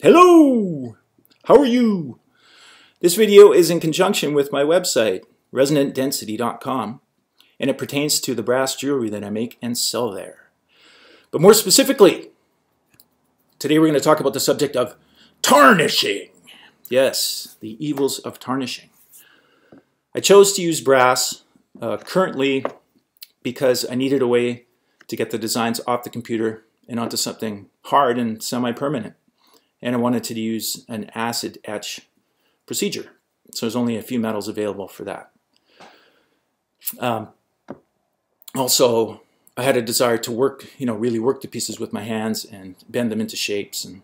Hello! How are you? This video is in conjunction with my website, resonantdensity.com, and it pertains to the brass jewelry that I make and sell there. But more specifically, today we're going to talk about the subject of tarnishing. Yes, the evils of tarnishing. I chose to use brass currently because I needed a way to get the designs off the computer and onto something hard and semi-permanent. And I wanted to use an acid etch procedure. So there's only a few metals available for that. Also, I had a desire to work, really work the pieces with my hands and bend them into shapes, and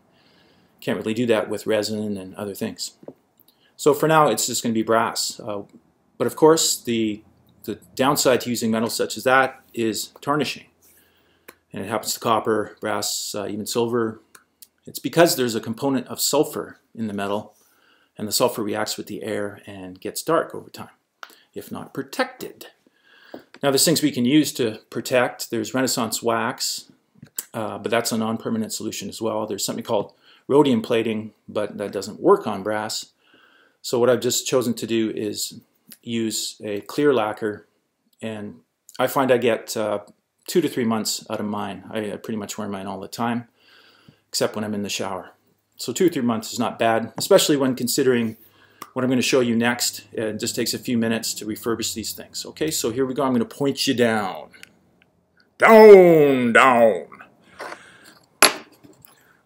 can't really do that with resin and other things. So for now, it's just going to be brass. But of course, the downside to using metals such as that is tarnishing. And it happens to copper, brass, even silver. It's because there's a component of sulfur in the metal, and the sulfur reacts with the air and gets dark over time, if not protected. Now there's things we can use to protect. There's Renaissance wax, but that's a non-permanent solution as well. There's something called rhodium plating, but that doesn't work on brass. So what I've just chosen to do is use a clear lacquer, and I find I get 2 to 3 months out of mine. I pretty much wear mine all the time, except when I'm in the shower. So 2 or 3 months is not bad, especially when considering what I'm going to show you next. It just takes a few minutes to refurbish these things. Okay, so here we go. I'm going to point you down. Down, down.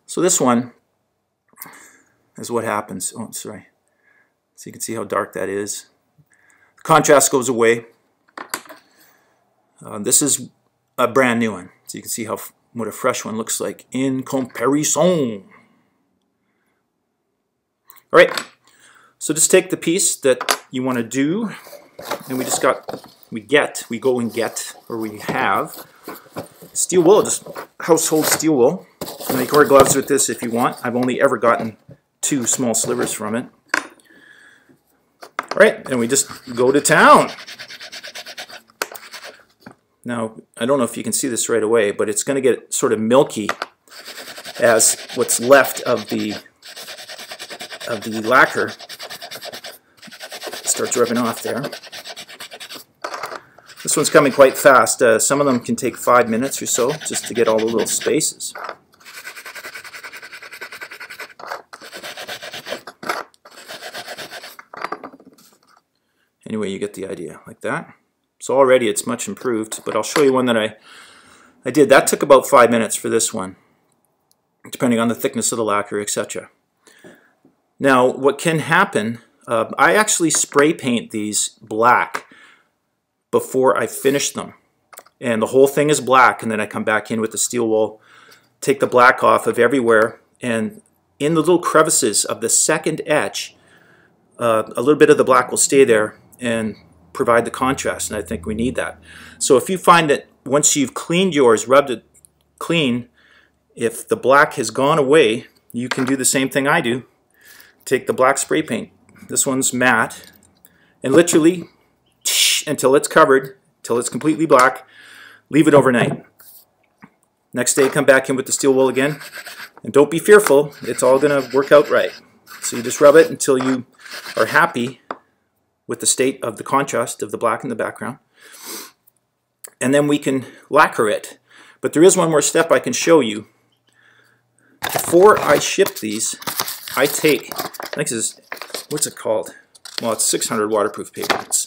So this one is what happens. Oh, sorry. So you can see how dark that is. The contrast goes away. This is a brand new one. So you can see what a fresh one looks like in comparison. All right, so just take the piece that you want to do, and we go and get, or we have steel wool, just household steel wool. You make wear gloves with this if you want. I've only ever gotten 2 small slivers from it. All right, and we just go to town. Now, I don't know if you can see this right away, but it's going to get sort of milky as what's left of the lacquer starts rubbing off there. This one's coming quite fast. Some of them can take 5 minutes or so just to get all the little spaces. Anyway, you get the idea, like that. So already it's much improved, but I'll show you one that I did. That took about 5 minutes for this one, depending on the thickness of the lacquer, etc. Now, what can happen, I actually spray paint these black before I finish them. And the whole thing is black, and then I come back in with the steel wool, take the black off of everywhere, and in the little crevices of the second etch, a little bit of the black will stay there and provide the contrast, and I think we need that. So if you find that once you've cleaned yours, rubbed it clean, if the black has gone away, you can do the same thing I do. Take the black spray paint. This one's matte, and literally until it's covered, till it's completely black, leave it overnight. Next day, come back in with the steel wool again, and don't be fearful, it's all going to work out right. So you just rub it until you are happy with the state of the contrast of the black in the background. And then we can lacquer it. But there is one more step I can show you. Before I ship these, I take, I think this is, what's it called? Well, it's 600 waterproof paper. It's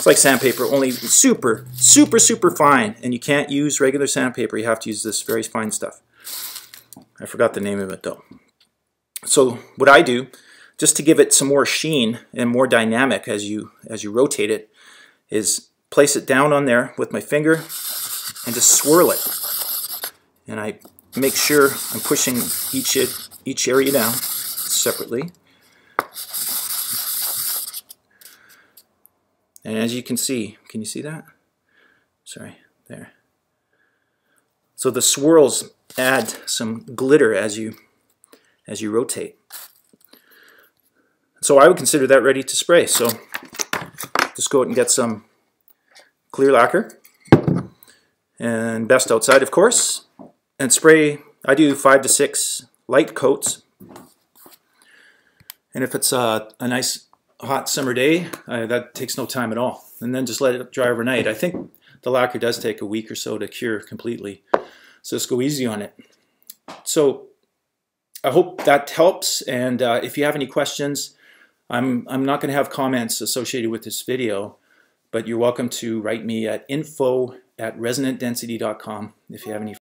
like sandpaper, only super, super, super fine. And you can't use regular sandpaper. You have to use this very fine stuff. I forgot the name of it though. So what I do, just to give it some more sheen and more dynamic as you rotate it, is place it down on there with my finger and just swirl it. And I make sure I'm pushing each area down separately. And as you can see, can you see that? Sorry, there. So the swirls add some glitter as you rotate. So I would consider that ready to spray. So just go out and get some clear lacquer, and best outside of course, and spray. I do 5 to 6 light coats And if it's a nice hot summer day, that takes no time at all. And then just let it dry overnight. I think the lacquer does take a week or so to cure completely. So just go easy on it. So I hope that helps. And if you have any questions, I'm not going to have comments associated with this video, but you're welcome to write me at info@resonantdensity.com if you have any